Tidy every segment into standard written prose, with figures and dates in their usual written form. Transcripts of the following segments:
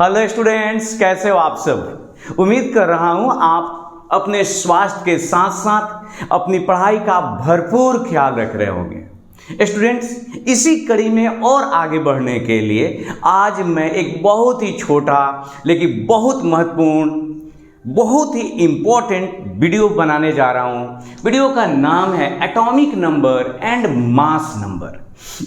Hello students, कैसे हो आप सब। उम्मीद कर रहा हूं आप अपने स्वास्थ्य के साथ साथ अपनी पढ़ाई का भरपूर ख्याल रख रहे होंगे। स्टूडेंट्स, इसी कड़ी में और आगे बढ़ने के लिए आज मैं एक बहुत ही छोटा लेकिन बहुत महत्वपूर्ण, बहुत ही इंपॉर्टेंट वीडियो बनाने जा रहा हूं। वीडियो का नाम है atomic number and mass number.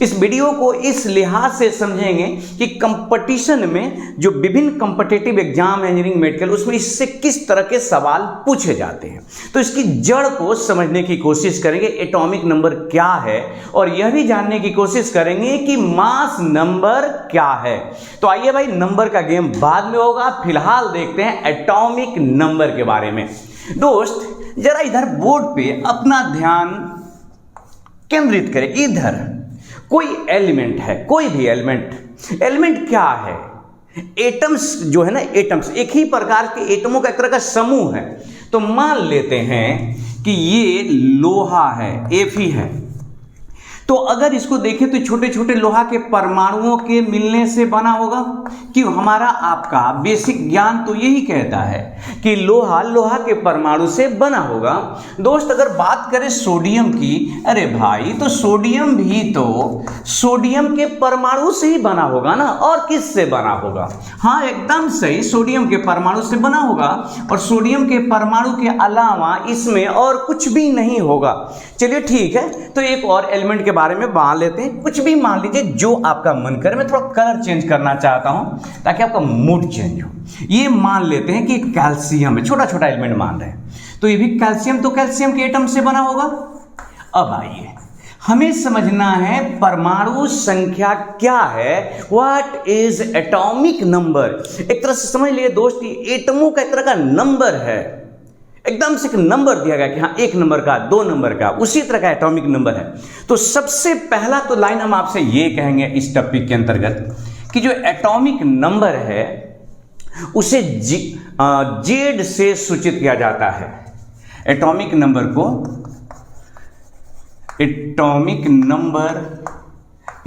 इस वीडियो को इस लिहाज से समझेंगे कि कंपटीशन में जो विभिन्न कॉम्पिटिटिव एग्जाम इंजीनियरिंग मेडिकल, उसमें इससे किस तरह के सवाल पूछे जाते हैं। तो इसकी जड़ को समझने की कोशिश करेंगे, एटॉमिक नंबर क्या है, और यह भी जानने की कोशिश करेंगे कि मास नंबर क्या है। तो आइए भाई, नंबर का गेम बाद में होगा, फिलहाल देखते हैं एटॉमिक नंबर के बारे में। दोस्त, जरा इधर बोर्ड पे अपना ध्यान केंद्रित करें। इधर कोई एलिमेंट है, कोई भी एलिमेंट क्या है? एटम्स जो है ना, एटम्स एक ही प्रकार के एटमों का एक तरह का समूह है। तो मान लेते हैं कि ये लोहा है, Fe है। तो अगर इसको देखें तो छोटे छोटे लोहा के परमाणुओं के मिलने से बना होगा। कि हमारा आपका बेसिक ज्ञान तो यही कहता है कि लोहा के परमाणु से बना होगा। दोस्त, अगर बात करें सोडियम की, अरे भाई, तो सोडियम भी तो सोडियम के परमाणु से ही बना होगा ना, और किस से बना होगा? हाँ, एकदम सही, सोडियम के परमाणु से बना होगा। और सोडियम के परमाणु के अलावा इसमें और कुछ भी नहीं होगा। चलिए ठीक है, तो एक और एलिमेंट के बारे में मान लेते हैं। कुछ भी मान लीजिए जो आपका मन करे। मैं थोड़ा कलर चेंज करना चाहता हूं ताकि आपका मूड चेंज हो। ये मान लेते हैं कि कैल्शियम है, छोटा छोटा एलिमेंट मान रहे हैं। तो ये भी कैल्शियम, तो कैल्शियम के एटम से बना होगा। अब आइए, हमें समझना है परमाणु संख्या क्या है। What is atomic number? एक तरह से समझ लिए दोस्त, एटमों का एक तरह का नंबर है। एकदम से एक नंबर दिया गया कि हाँ, 1 नंबर का, 2 नंबर का, उसी तरह का एटॉमिक नंबर है। तो सबसे पहला तो लाइन हम आपसे ये कहेंगे इस टॉपिक के अंतर्गत कि जो एटॉमिक नंबर है उसे जेड से सूचित किया जाता है। एटॉमिक नंबर को, atomic number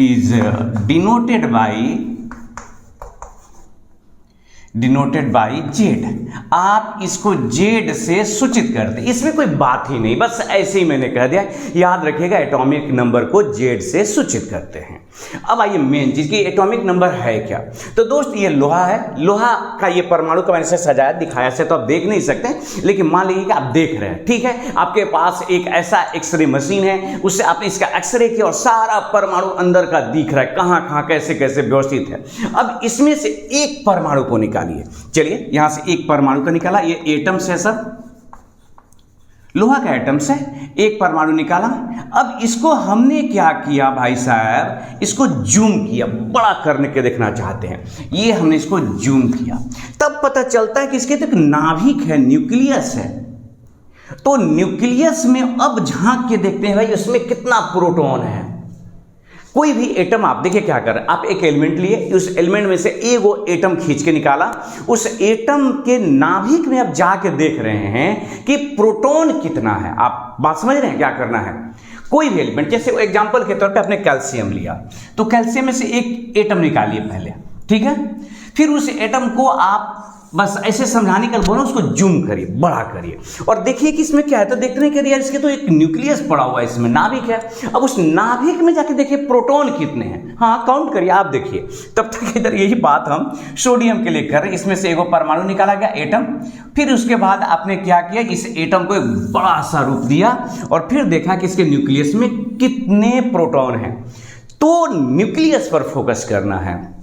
is denoted by Z. आप इसको जेड से सूचित करते, इसमें कोई बात ही नहीं, बस ऐसे ही मैंने कह दिया। याद रखिएगा, एटॉमिक नंबर को जेड से सूचित करते हैं। अब आइए मेन चीज की, एटॉमिक नंबर है क्या। तो दोस्त, ये लोहा है। लोहा का ये परमाणु का मैंने से सजाया दिखाया से तो आप देख नहीं सकते, लेकिन मान लीजिए कि आप देख रहे हैं, ठीक है। आपके पास एक ऐसा एक्सरे मशीन है, उससे आपने इसका एक्सरे किया और सारा परमाणु अंदर का दिख रहा है, कहां कहां कैसे कैसे व्यवस्थित है। अब इसमें से एक परमाणु को निकालिए। चलिए, यहां से एक परमाणु का निकाला, ये एटम्स है सब, लोहा का एटम्स है, एक परमाणु निकाला। अब इसको हमने क्या किया भाई साहब, इसको जूम किया, बड़ा करने के देखना चाहते हैं। ये हमने इसको जूम किया, तब पता चलता है कि इसके तो एक नाभिक है, न्यूक्लियस है। तो न्यूक्लियस में अब झांक के देखते हैं भाई, उसमें कितना प्रोटॉन है। कोई भी एटम आप देखिए क्या कर रहे हैं। आप एक एलिमेंट लिए, उस एलिमेंट में से एक एटम खींच के निकाला, उस एटम के नाभिक में आप जाके देख रहे हैं कि प्रोटॉन कितना है। आप बात समझ रहे हैं क्या करना है। कोई भी एलिमेंट, जैसे एग्जांपल के तौर पे आपने कैल्शियम लिया, तो कैल्शियम में से एक एटम निकालिए पहले, ठीक है। फिर उस एटम को आप बस ऐसे समझाने का बोलो, उसको जूम करिए, बड़ा करिए, और देखिए कि इसमें क्या है। तो देखते हैं कि यार, इसके तो एक न्यूक्लियस पड़ा हुआ है, इसमें नाभिक है। अब उस नाभिक में जाके देखिए प्रोटॉन कितने हैं। हाँ, काउंट करिए, आप देखिए। तब तक इधर यही बात हम सोडियम के लिए कर रहे हैं। इसमें से एक परमाणु निकाला गया, एटम। फिर उसके बाद आपने क्या किया, इस एटम को एक बड़ा सा रूप दिया और फिर देखा कि इसके न्यूक्लियस में कितने प्रोटॉन हैं। तो न्यूक्लियस पर फोकस करना है।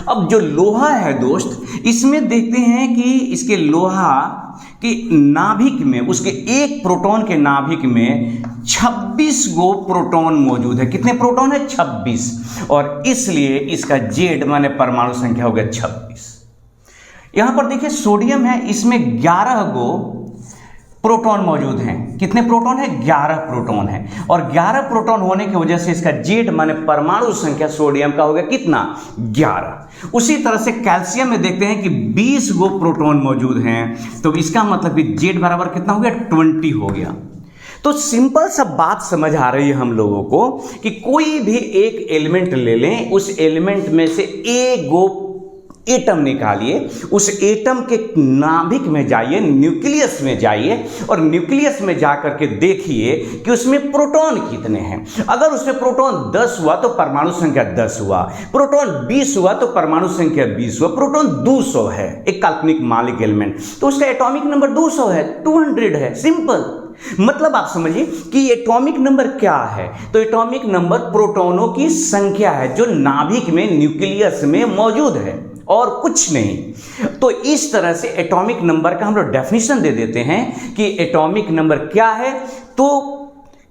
अब जो लोहा है दोस्त, इसमें देखते हैं कि इसके लोहा के नाभिक में, उसके एक प्रोटॉन के नाभिक में 26 गो प्रोटॉन मौजूद है। कितने प्रोटॉन है? 26। और इसलिए इसका जेड माने परमाणु संख्या हो गया 26। यहां पर देखिए सोडियम है, इसमें 11 गो प्रोटॉन मौजूद हैं। कितने प्रोटॉन है? 11 प्रोटॉन है। और 11 प्रोटॉन होने की वजह से इसका जेड माने परमाणु संख्या सोडियम का हो गया कितना? 11। उसी तरह से कैल्शियम में देखते हैं कि 20 गो प्रोटॉन मौजूद हैं, तो इसका मतलब कि जेड बराबर कितना हो गया? 20 हो गया। तो सिंपल सा बात समझ आ रही है हम लोगों को कि कोई भी एक एलिमेंट ले लें, उस एलिमेंट में से एटम निकालिए, उस एटम के नाभिक में जाइए, न्यूक्लियस में जाइए और न्यूक्लियस में जाकर के देखिए कि उसमें प्रोटॉन कितने हैं। अगर उसमें प्रोटॉन 10 हुआ तो परमाणु संख्या 10 हुआ, प्रोटॉन 20 हुआ तो परमाणु संख्या 20 हुआ, प्रोटॉन 200 है, एक काल्पनिक मौलिक एलिमेंट, तो उसका एटॉमिक नंबर 200 है, 200 है। सिंपल। मतलब आप समझिए कि एटॉमिक नंबर क्या है, तो एटॉमिक नंबर प्रोटॉनों की संख्या है जो नाभिक में, न्यूक्लियस में मौजूद है और कुछ नहीं। तो इस तरह से एटॉमिक नंबर का हम लोग डेफिनेशन दे देते हैं कि एटॉमिक नंबर क्या है। तो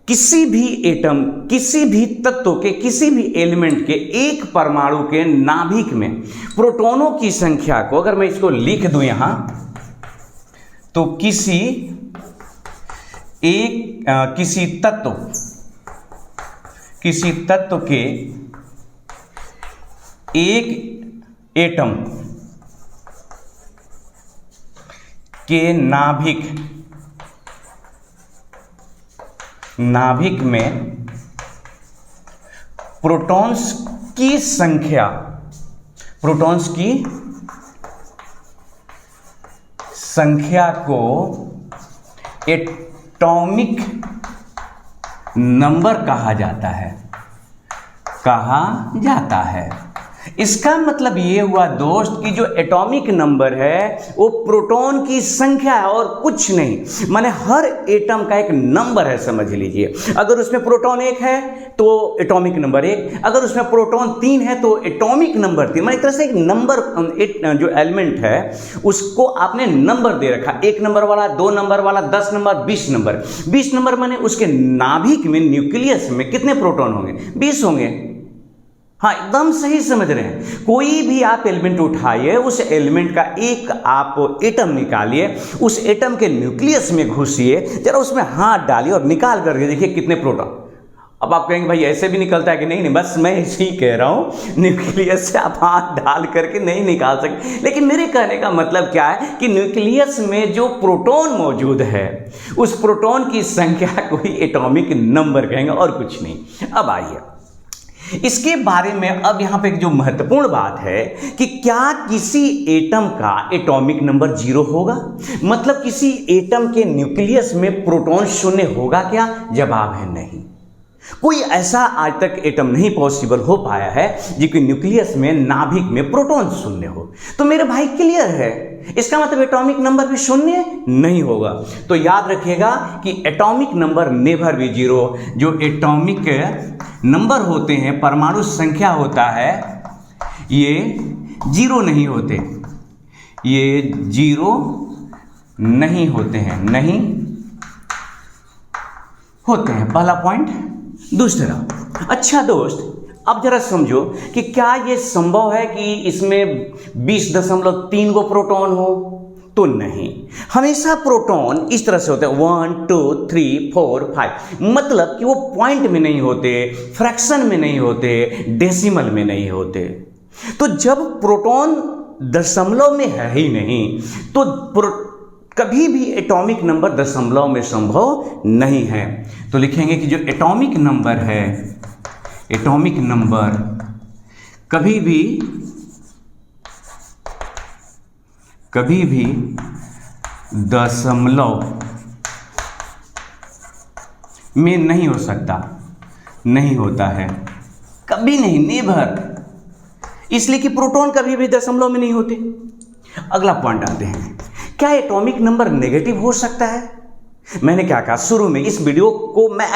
किसी भी एटम, किसी भी तत्व के, किसी भी एलिमेंट के एक परमाणु के नाभिक में प्रोटॉनों की संख्या को अगर मैं इसको लिख दूं यहां, तो किसी तत्व के एक एटम के नाभिक में प्रोटॉन्स की संख्या को एटॉमिक नंबर कहा जाता है। इसका मतलब ये हुआ दोस्त कि जो एटॉमिक नंबर है वो प्रोटॉन की संख्या है और कुछ नहीं। माने हर एटम का एक नंबर है, समझ लीजिए। अगर उसमें प्रोटॉन 1 है तो एटॉमिक नंबर 1, अगर उसमें प्रोटॉन 3 है तो एटॉमिक नंबर 3। माने एक तरह से एक नंबर, जो एलिमेंट है उसको आपने नंबर दे रखा, 1 नंबर वाला, 2 नंबर वाला, 10 नंबर, 20 नंबर। 20 नंबर माने उसके नाभिक में, न्यूक्लियस में कितने प्रोटॉन होंगे? 20 होंगे। हाँ, एकदम सही समझ रहे हैं। कोई भी आप एलिमेंट उठाइए, उस एलिमेंट का एक आप एटम निकालिए, उस एटम के न्यूक्लियस में घुसिए, जरा उसमें हाथ डालिए और निकाल करके देखिए कितने प्रोटॉन। अब आप कहेंगे भाई ऐसे भी निकलता है कि नहीं, बस मैं इसी कह रहा हूं, न्यूक्लियस से आप हाथ डाल करके नहीं निकाल सकते। लेकिन मेरे कहने का मतलब क्या है कि न्यूक्लियस में जो प्रोटॉन मौजूद है उस प्रोटॉन की संख्या को ही एटॉमिक नंबर कहेंगे और कुछ नहीं। अब आइए इसके बारे में, अब यहां पे एक जो महत्वपूर्ण बात है कि क्या किसी एटम का एटॉमिक नंबर 0 होगा? मतलब किसी एटम के न्यूक्लियस में प्रोटॉन 0 होगा क्या? जवाब है नहीं। कोई ऐसा आज तक एटम नहीं पॉसिबल हो पाया है जिसके न्यूक्लियस में, नाभिक में प्रोटॉन 0 हो। तो मेरे भाई क्लियर है, इसका मतलब एटॉमिक नंबर भी 0 नहीं होगा। तो याद रखिएगा कि एटॉमिक नंबर नेवर भी 0। जो एटॉमिक नंबर होते हैं, परमाणु संख्या होता है, ये 0 नहीं होते, ये 0 नहीं होते हैं, नहीं होते हैं। पहला पॉइंट। दूसरा, अच्छा दोस्त अब जरा समझो कि क्या यह संभव है कि इसमें 20.3 को प्रोटॉन हो? तो नहीं, हमेशा प्रोटॉन इस तरह से होते हैं 1 2 3 4 5। मतलब कि वो पॉइंट में नहीं होते, फ्रैक्शन में नहीं होते, डेसिमल में नहीं होते। तो जब प्रोटॉन दशमलव में है ही नहीं तो कभी भी एटॉमिक नंबर दशमलव में संभव नहीं है। तो लिखेंगे कि जो एटॉमिक नंबर है, एटॉमिक नंबर कभी भी दशमलव में नहीं हो सकता, नहीं होता है, कभी नहीं, नेवर। इसलिए कि प्रोटॉन कभी भी दशमलव में नहीं होते। अगला पॉइंट आते हैं, क्या एटॉमिक नंबर नेगेटिव हो सकता है? मैंने क्या कहा शुरू में, इस वीडियो को मैं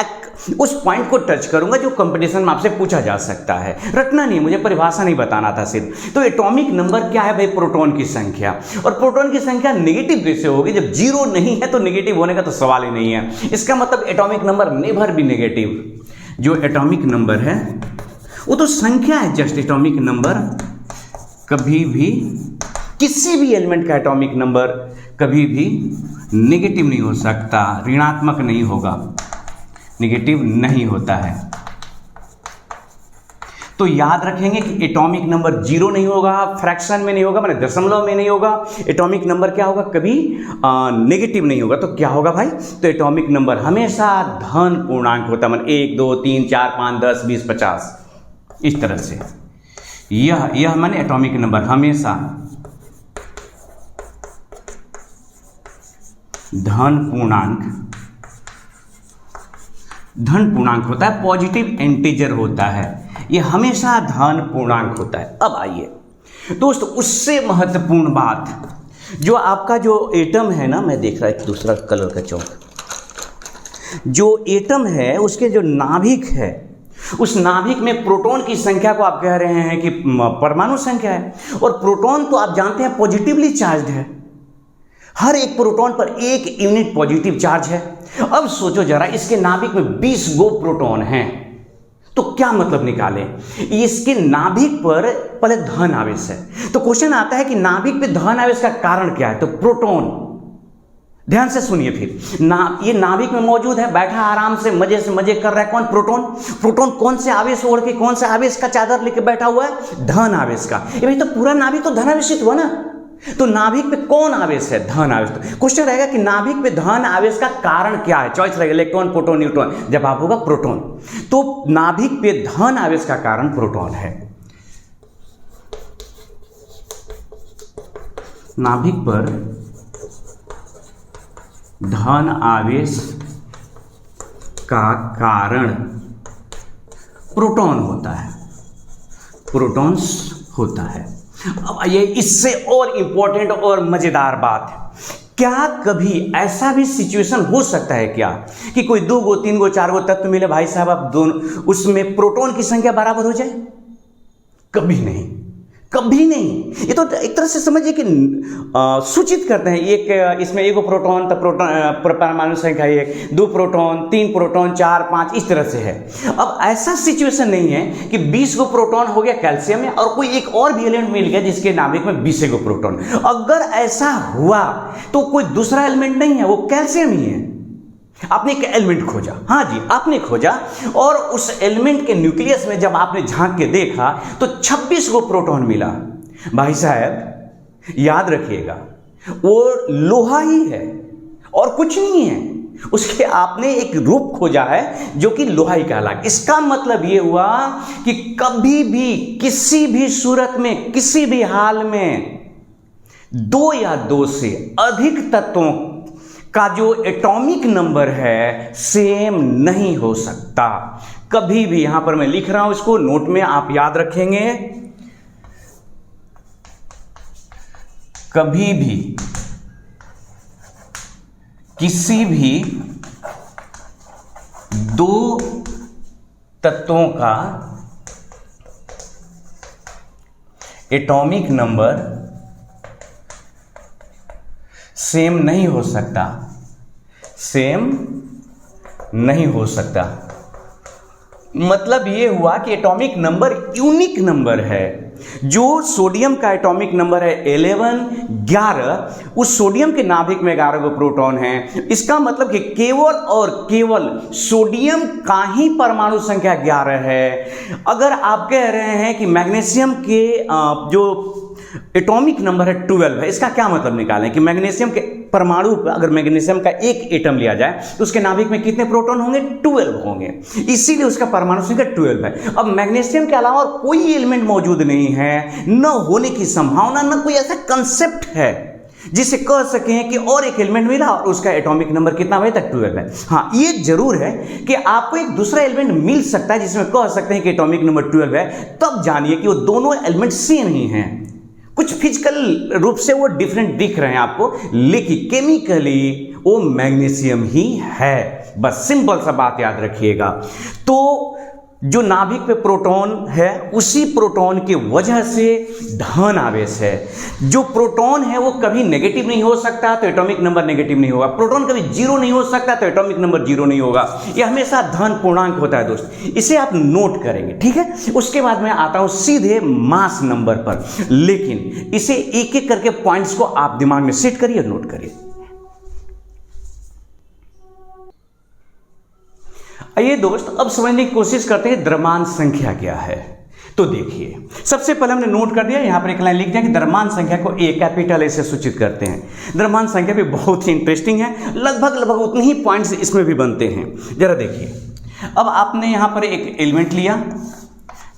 उस पॉइंट को टच करूंगा जो कंपटीशन में आपसे पूछा जा सकता है। रटना नहीं, मुझे परिभाषा नहीं बताना था सिर्फ। तो एटॉमिक नंबर क्या है भाई? प्रोटॉन की संख्या। और प्रोटॉन की संख्या नेगेटिव कैसे होगी? जब 0 नहीं है तो नेगेटिव होने का तो सवाल ही नहीं है। इसका मतलब एटॉमिक नंबर नेवर भी नेगेटिव। जो एटॉमिक नंबर है वो तो संख्या है, जस्ट एटॉमिक नंबर कभी भी, किसी भी एलिमेंट का एटॉमिक नंबर कभी भी नेगेटिव नहीं हो सकता, ऋणात्मक नहीं होगा, नेगेटिव नहीं होता है। तो याद रखेंगे कि एटॉमिक नंबर 0 नहीं होगा, फ्रैक्शन में नहीं होगा, माने दशमलव में नहीं होगा। एटॉमिक नंबर क्या होगा? कभी नेगेटिव नहीं होगा। तो क्या होगा भाई? तो एटॉमिक नंबर हमेशा धन पूर्णांक होता है, माने 1 2 3 4 5 10 20 50 इस तरह से। यह माने एटॉमिक नंबर हमेशा धन पूर्णांक होता है, पॉजिटिव इंटीजर होता है, ये हमेशा धन पूर्णांक होता है। अब आइए दोस्तों, उससे महत्वपूर्ण बात, जो आपका जो एटम है ना, मैं देख रहा एक दूसरा कलर का चौक, जो एटम है उसके जो नाभिक है, उस नाभिक में प्रोटॉन की संख्या को आप कह रहे हैं कि परमाणु संख्या है, और प्रोटॉन तो आप जानते हैं पॉजिटिवली चार्ज्ड है, हर एक प्रोटॉन पर 1 यूनिट पॉजिटिव चार्ज है। अब सोचो जरा, इसके नाभिक में 20 गो प्रोटॉन हैं, तो क्या मतलब निकालें? इसके नाभिक पर पहले धन आवेश है, तो क्वेश्चन आता है कि नाभिक पे धन आवेश का कारण क्या है? तो प्रोटॉन। ध्यान से सुनिए फिर, ये नाभिक में मौजूद है, बैठा आराम से मजे कर रहा है, कौन? प्रोटॉन। प्रोटॉन कौन से आवेश ओढ़ के, कौन से आवेश का चादर लेके बैठा हुआ है? धन आवेश का। ये भाई तो पूरा नाभिक तो धन आवेशित हुआ ना, तो नाभिक पे कौन आवेश है? धन आवेश। तो क्वेश्चन रहेगा कि नाभिक पे धन आवेश का कारण क्या है? चॉइस रहेगा इलेक्ट्रॉन, प्रोटॉन, न्यूट्रॉन। जवाब होगा प्रोटॉन। तो नाभिक पे धन आवेश का कारण प्रोटॉन है। नाभिक पर धन आवेश का कारण प्रोटॉन होता है, प्रोटॉन्स होता है। अब ये इससे और इंपॉर्टेंट और मजेदार बात, क्या कभी ऐसा भी सिचुएशन हो सकता है क्या कि कोई 2 गो 3 गो 4 गो तत्व मिले भाई साहब, आप दोनों उसमें प्रोटॉन की संख्या बराबर हो जाए? कभी नहीं, कभी नहीं। ये तो एक तरह से समझिए कि सूचित करते हैं, एक इसमें 1 प्रोटॉन, तो प्रोटॉन परमाणु संख्या 1, 2 प्रोटॉन, 3 प्रोटॉन, 4 5, इस तरह से है। अब ऐसा सिचुएशन नहीं है कि 20 गो प्रोटॉन हो गया कैल्शियम में और कोई एक और भी एलिमेंट मिल गया जिसके नाभिक में 20 गो प्रोटॉन। अगर ऐसा हुआ तो कोई दूसरा एलिमेंट नहीं है, वो कैल्शियम ही है। आपने एक एलिमेंट खोजा, हाँ जी आपने खोजा, और उस एलिमेंट के न्यूक्लियस में जब आपने झांक के देखा तो 26 गो प्रोटॉन मिला। भाई साहब याद रखिएगा, वो लोहा ही है और कुछ नहीं है, उसके आपने एक रूप खोजा है जो कि लोहा ही कहलाएगा। इसका मतलब ये हुआ कि कभी भी किसी भी सूरत में किसी भी हाल में 2 या 2 से अधिक तत्वों का जो एटॉमिक नंबर है सेम नहीं हो सकता कभी भी। यहां पर मैं लिख रहा हूं, इसको नोट में आप याद रखेंगे, कभी भी किसी भी 2 तत्वों का एटॉमिक नंबर सेम नहीं हो सकता, सेम नहीं हो सकता। मतलब यह हुआ कि एटॉमिक नंबर यूनिक नंबर है। जो सोडियम का एटॉमिक नंबर है 11, उस सोडियम के नाभिक में 11 गो प्रोटॉन है। इसका मतलब कि केवल और केवल सोडियम का ही परमाणु संख्या 11 है। अगर आप कह रहे हैं कि मैग्नीशियम के जो एटॉमिक नंबर है 12 है, इसका क्या मतलब निकालें कि मैग्नीशियम के परमाणु, अगर मैग्नीशियम का एक एटम लिया जाए तो उसके नाभिक में कितने प्रोटॉन होंगे? 12 होंगे, इसीलिए उसका परमाणु संख्या 12 है। अब मैग्नीशियम के अलावा और कोई एलिमेंट मौजूद नहीं है, न होने की संभावना, न कोई ऐसा कंसेप्ट है जिसे कह सकें कि और एक एलिमेंट मिला और उसका एटॉमिक नंबर कितना बजे तक 12 है। हाँ ये जरूर है कि आपको एक दूसरा एलिमेंट मिल सकता है जिसमें कह सकते हैं कि एटॉमिक नंबर 12 है, तब जानिए कि वो दोनों एलिमेंट सेम ही हैं। कुछ फिजिकल रूप से वो डिफरेंट दिख रहे हैं आपको, लेकिन केमिकली वो मैग्नीशियम ही है। बस सिंपल सा बात याद रखिएगा। तो जो नाभिक पे प्रोटॉन है उसी प्रोटॉन की वजह से धन आवेश है। जो प्रोटॉन है वो कभी नेगेटिव नहीं हो सकता तो एटॉमिक नंबर नेगेटिव नहीं होगा, प्रोटॉन कभी 0 नहीं हो सकता तो एटॉमिक नंबर 0 नहीं होगा। ये हमेशा धन पूर्णांक होता है दोस्त, इसे आप नोट करेंगे, ठीक है। उसके बाद मैं आता हूं सीधे मास नंबर पर, लेकिन इसे एक एक करके पॉइंट्स को आप दिमाग में सेट करिए, नोट करिए। आइए दोस्त अब समझने की कोशिश करते हैं द्रव्यमान संख्या क्या है। तो देखिए सबसे पहले हमने नोट कर दिया, यहां पर एक लाइन लिख दिया कि द्रव्यमान संख्या को ए कैपिटल ए से सूचित करते हैं। द्रव्यमान संख्या भी बहुत ही इंटरेस्टिंग है, लगभग उतने ही पॉइंट्स इसमें भी बनते हैं। जरा देखिए, अब आपने यहां पर एक एलिमेंट लिया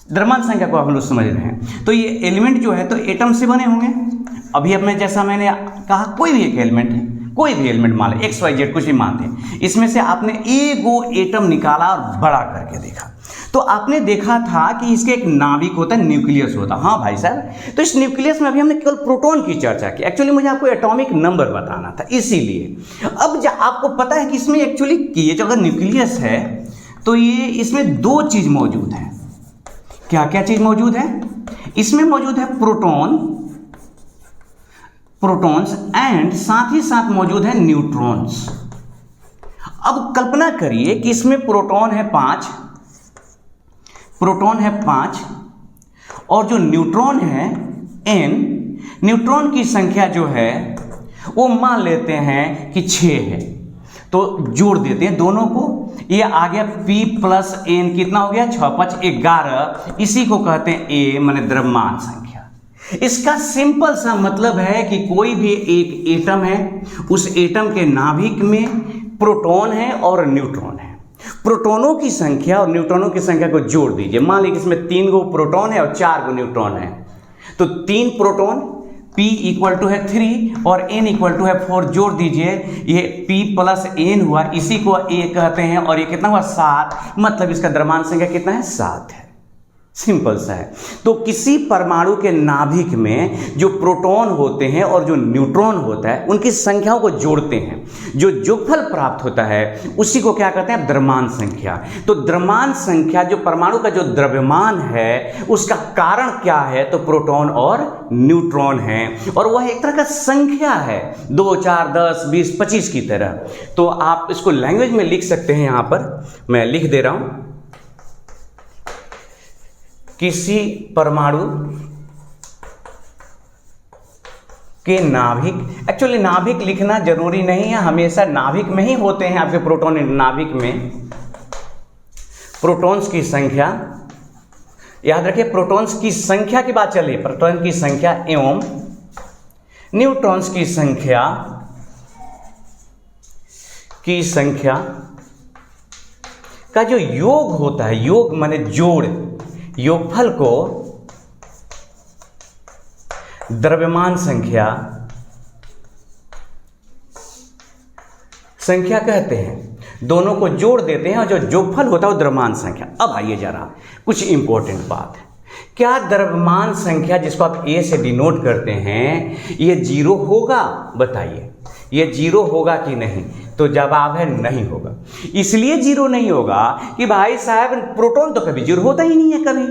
द्रव्यमान संख्या को आप लोग समझ रहे हैं। तो ये एलिमेंट जो है तो एटम से बने होंगे। अभी अब मैं जैसा मैंने कहा कोई भी एक एलिमेंट है, कोई भी एलिमेंट मान लें XYZ कुछ भी मानते हैं, इसमें से आपने एगो एटम निकाला और बड़ा करके देखा तो आपने देखा था कि इसके एक नाभिक होता है, न्यूक्लियस होता है। हाँ भाई साहब, तो इस न्यूक्लियस में अभी हमने केवल प्रोटॉन की चर्चा की। एक्चुअली मुझे आपको एटॉमिक नंबर बताना था, इसीलिए अब जब आपको पता है कि इसमें एक्चुअली ये जो अगर न्यूक्लियस है तो ये इसमें दो चीज मौजूद है। क्या क्या चीज मौजूद है इसमें? मौजूद है प्रोटॉन्स एंड साथ ही साथ मौजूद है न्यूट्रॉन्स। अब कल्पना करिए कि इसमें प्रोटॉन है 5 और जो न्यूट्रॉन है n। न्यूट्रॉन की संख्या जो है वो मान लेते हैं कि 6 है, तो जोड़ देते हैं दोनों को। ये आ गया p प्लस n, कितना हो गया 6 5 11। इसी को कहते हैं A माने द्रव्यमान संख्या। इसका सिंपल सा मतलब है कि कोई भी एक एटम है, उस एटम के नाभिक में प्रोटॉन है और न्यूट्रॉन है। प्रोटॉनों की संख्या और न्यूट्रॉनों की संख्या को जोड़ दीजिए। मान लीजिए इसमें 3 गो प्रोटॉन है और 4 गो न्यूट्रॉन है, तो 3 प्रोटॉन P इक्वल टू है 3 और N इक्वल टू है 4, जोड़ दीजिए। ये P प्लस N हुआ, इसी को A कहते हैं और ये कितना हुआ 7, मतलब इसका द्रव्यमान संख्या कितना है 7 है। सिंपल सा है। तो किसी परमाणु के नाभिक में जो प्रोटॉन होते हैं और जो न्यूट्रॉन होता है उनकी संख्याओं को जोड़ते हैं, जो योगफल प्राप्त होता है उसी को क्या कहते हैं? द्रव्यमान संख्या। तो द्रव्यमान संख्या जो परमाणु का जो द्रव्यमान है उसका कारण क्या है? तो प्रोटॉन और न्यूट्रॉन है, और वह एक तरह का संख्या है 2 4 10 20 25 की तरह। तो आप इसको लैंग्वेज में लिख सकते हैं। यहां पर मैं लिख दे रहा हूं, किसी परमाणु के नाभिक। एक्चुअली नाभिक लिखना जरूरी नहीं है, हमेशा नाभिक में ही होते हैं आपके प्रोटॉन। नाभिक में प्रोटॉन्स की संख्या, याद रखिए प्रोटॉन्स की संख्या की बात चल रही है, प्रोटॉन की संख्या एवं न्यूट्रॉन्स की संख्या का जो योग होता है, योग माने जोड़, योगफल को द्रव्यमान संख्या कहते हैं। दोनों को जोड़ देते हैं और जो योगफल होता है वो द्रव्यमान संख्या। अब आइए जरा कुछ इंपॉर्टेंट बात है। क्या द्रव्यमान संख्या जिसको आप A से डिनोट करते हैं ये 0 होगा? बताइए, ये 0 होगा कि नहीं? तो जवाब है नहीं होगा। इसलिए 0 नहीं होगा कि भाई साहब प्रोटॉन तो कभी 0 होता ही नहीं है कभी।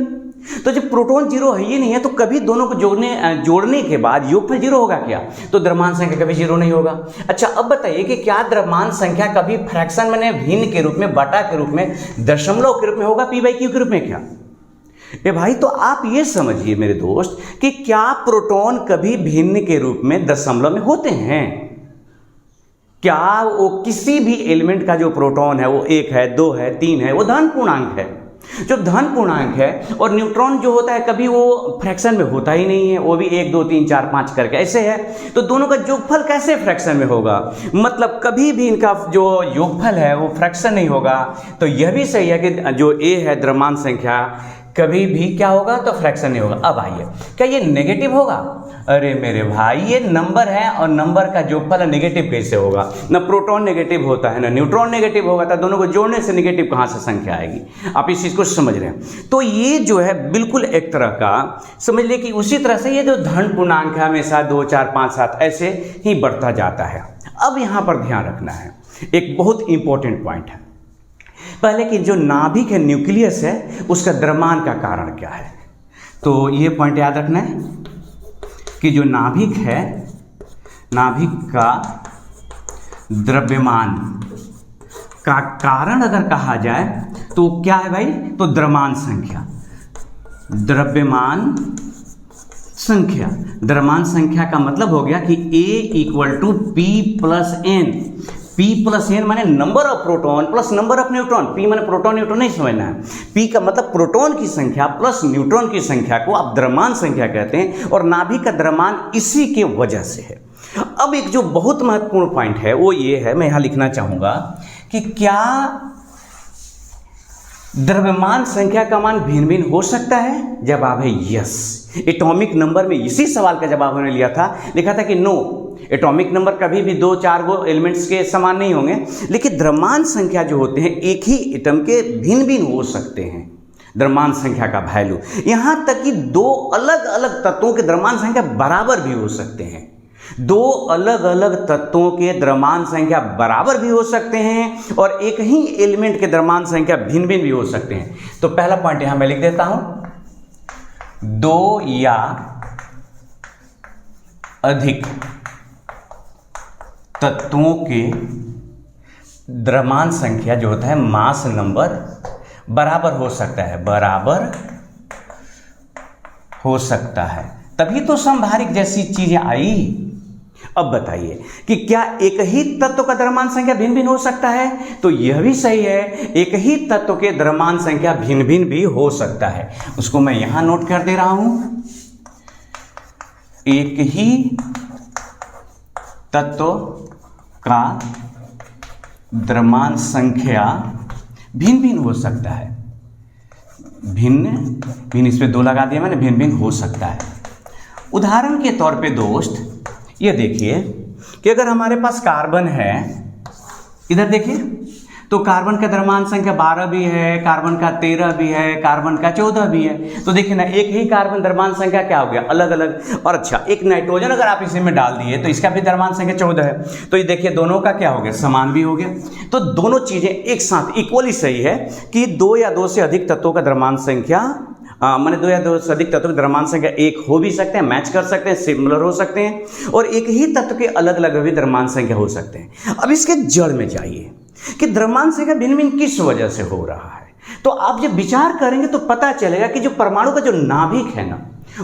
तो जब प्रोटॉन 0 है ही नहीं है तो कभी दोनों को जोड़ने के बाद योगफल 0 होगा क्या? तो द्रव्यमान संख्या कभी 0 नहीं होगा। अच्छा, अब बताइए कि क्या द्रव्यमान संख्या कभी फ्रैक्शन में भिन्न के रूप में, बटा के रूप में, दशमलव के रूप में होगा, p/q के रूप में? क्या ए भाई, तो आप ये समझिए मेरे दोस्त कि क्या प्रोटॉन कभी भिन्न के रूप में दशमलव में होते हैं? क्या वो किसी भी एलिमेंट का जो प्रोटॉन है वो 1 है, 2 है, 3 है, वो धन पूर्णांक है। जो धन पूर्णांक है, और न्यूट्रॉन जो होता है कभी वो फ्रैक्शन में होता ही नहीं है, वो भी 1 2 3 4 5 करके ऐसे है। तो दोनों का योगफल कैसे फ्रैक्शन में होगा? मतलब कभी भी इनका जो योगफल है वो फ्रैक्शन नहीं होगा। तो यह भी सही है कि जो A है द्रव्यमान संख्या कभी भी क्या होगा? तो फ्रैक्शन नहीं होगा। अब आइए, क्या ये नेगेटिव होगा? अरे मेरे भाई, ये नंबर है और नंबर का योगफल नेगेटिव कैसे होगा? ना प्रोटॉन नेगेटिव होता है ना न्यूट्रॉन नेगेटिव होगा, तो दोनों को जोड़ने से नेगेटिव कहाँ से संख्या आएगी? आप इस चीज़ को समझ रहे हैं। तो ये जो है बिल्कुल एक तरह का समझ ले कि उसी तरह से ये जो धन पूर्णांक है हमेशा 2 4 5 7 ऐसे ही बढ़ता जाता है। अब यहाँ पर ध्यान रखना है, एक बहुत इंपॉर्टेंट पॉइंट है। पहले कि जो नाभिक है, न्यूक्लियस है, उसका द्रव्यमान का कारण क्या है? तो ये पॉइंट याद रखना है कि जो नाभिक है, नाभिक का द्रव्यमान का कारण अगर कहा जाए तो क्या है भाई? तो द्रव्यमान संख्या। द्रव्यमान संख्या, द्रव्यमान संख्या का मतलब हो गया कि A equal to P plus N। P plus N माने number of proton plus number of neutron. P माने प्रोटॉन न्यूट्रॉन नहीं समझना है। P का मतलब प्रोटॉन की संख्या प्लस न्यूट्रॉन की संख्या को आप द्रव्यमान संख्या कहते हैं, और नाभिक का द्रव्यमान इसी के वजह से है। अब एक जो बहुत महत्वपूर्ण पॉइंट है वो ये है, मैं यहाँ लिखना चाहूँगा कि क्या द्रव्यमान संख्या का मान भिन्न भिन्न हो सकता है? जवाब है यस। एटॉमिक नंबर में इसी सवाल का जवाब हमने लिया था, लिखा था कि नो, एटॉमिक नंबर कभी भी 2-4 गो एलिमेंट्स के समान नहीं होंगे, लेकिन द्रव्यमान संख्या जो होते हैं एक ही एटम के भिन्न भिन्न हो सकते हैं। द्रव्यमान संख्या का वैल्यू, यहां तक कि 2 अलग अलग तत्वों के द्रव्यमान संख्या बराबर भी हो सकते हैं। 2 अलग अलग तत्वों के द्रव्यमान संख्या बराबर भी हो सकते हैं और एक ही एलिमेंट के द्रव्यमान संख्या भिन्न भिन्न भी हो सकते हैं। तो पहला पॉइंट यहां मैं लिख देता हूं, 2 या अधिक तत्वों के द्रव्यमान संख्या जो होता है मास नंबर बराबर हो सकता है, बराबर हो सकता है, तभी तो समभारिक जैसी चीजें आई। अब बताइए कि क्या एक ही तत्व का द्रव्यमान संख्या भिन्न भिन्न हो सकता है? तो यह भी सही है, एक ही तत्व के द्रव्यमान संख्या भिन्न भिन्न भी हो सकता है। उसको मैं यहां नोट कर दे रहा हूं, एक ही तत्व का द्रव्यमान संख्या भिन्न भिन्न हो सकता है, भिन्न भिन्न, इसमें 2 लगा दिया मैंने, भिन्न भिन्न हो सकता है। उदाहरण के तौर पे दोस्त ये देखिए कि अगर हमारे पास कार्बन है, इधर देखिए, तो कार्बन का द्रव्यमान संख्या 12 भी है, कार्बन का 13 भी है, कार्बन का 14 भी है। तो देखिए ना, एक ही कार्बन द्रव्यमान संख्या क्या हो गया, अलग अलग। और अच्छा, एक नाइट्रोजन अगर आप इसी में डाल दिए तो इसका भी द्रव्यमान संख्या 14 है। तो ये देखिए दोनों का क्या हो गया, समान भी हो गया। तो दोनों चीजें एक साथ इक्वली सही है कि 2 या 2 से अधिक तत्वों का द्रव्यमान संख्या, माने 2 या 2 से अधिक तत्वों के द्रव्यमान संख्या एक हो भी सकते हैं, मैच कर सकते हैं, सिमिलर हो सकते हैं, और एक ही तत्व के अलग अलग भी द्रव्यमान संख्या हो सकते हैं। अब इसके जड़ में जाइए कि द्रव्यमान संख्या भिन्न भिन्न किस वजह से हो रहा है। तो आप जब विचार करेंगे तो पता चलेगा कि जो परमाणु का जो नाभिक है ना,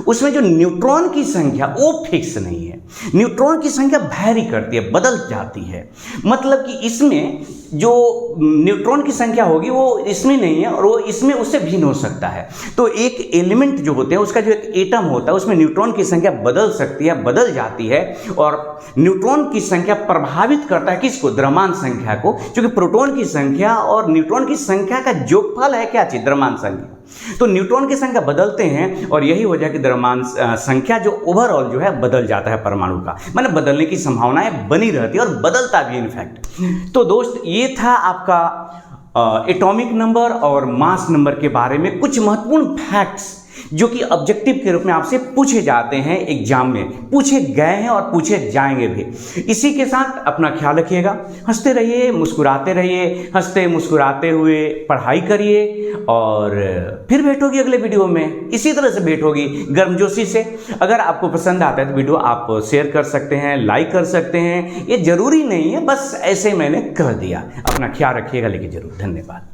उसमें जो न्यूट्रॉन की संख्या वो फिक्स नहीं है। न्यूट्रॉन की संख्या वैरी करती है, बदल जाती है। मतलब कि इसमें जो न्यूट्रॉन की संख्या होगी वो इसमें नहीं है और वो इसमें उससे भिन्न हो सकता है। तो एक एलिमेंट जो होते हैं, उसका जो एक एटम होता है, उसमें न्यूट्रॉन की संख्या बदल सकती है, बदल जाती है। और न्यूट्रॉन की संख्या प्रभावित करता है किसको, द्रव्यमान संख्या को, क्योंकि प्रोटॉन की संख्या और न्यूट्रॉन की संख्या का योगफल है क्या चीज, द्रव्यमान संख्या। तो न्यूट्रॉन की संख्या बदलते हैं और यही वजह की द्रव्यमान संख्या जो ओवरऑल जो है बदल जाता है परमाणु का, मतलब बदलने की संभावनाएं बनी रहती है और बदलता भी इनफैक्ट। तो दोस्त ये था आपका एटॉमिक नंबर और मास नंबर के बारे में कुछ महत्वपूर्ण फैक्ट्स जो कि ऑब्जेक्टिव के रूप में आपसे पूछे जाते हैं, एग्जाम में पूछे गए हैं और पूछे जाएंगे भी। इसी के साथ अपना ख्याल रखिएगा, हंसते रहिए, मुस्कुराते रहिए, हंसते मुस्कुराते हुए पढ़ाई करिए और फिर भेंट होगी अगले वीडियो में। इसी तरह से भेंट होगी गर्मजोशी से। अगर आपको पसंद आता है तो वीडियो आप शेयर कर सकते हैं, लाइक कर सकते हैं, ये जरूरी नहीं है, बस ऐसे मैंने कह दिया। अपना ख्याल रखिएगा लेकिन जरूर। धन्यवाद।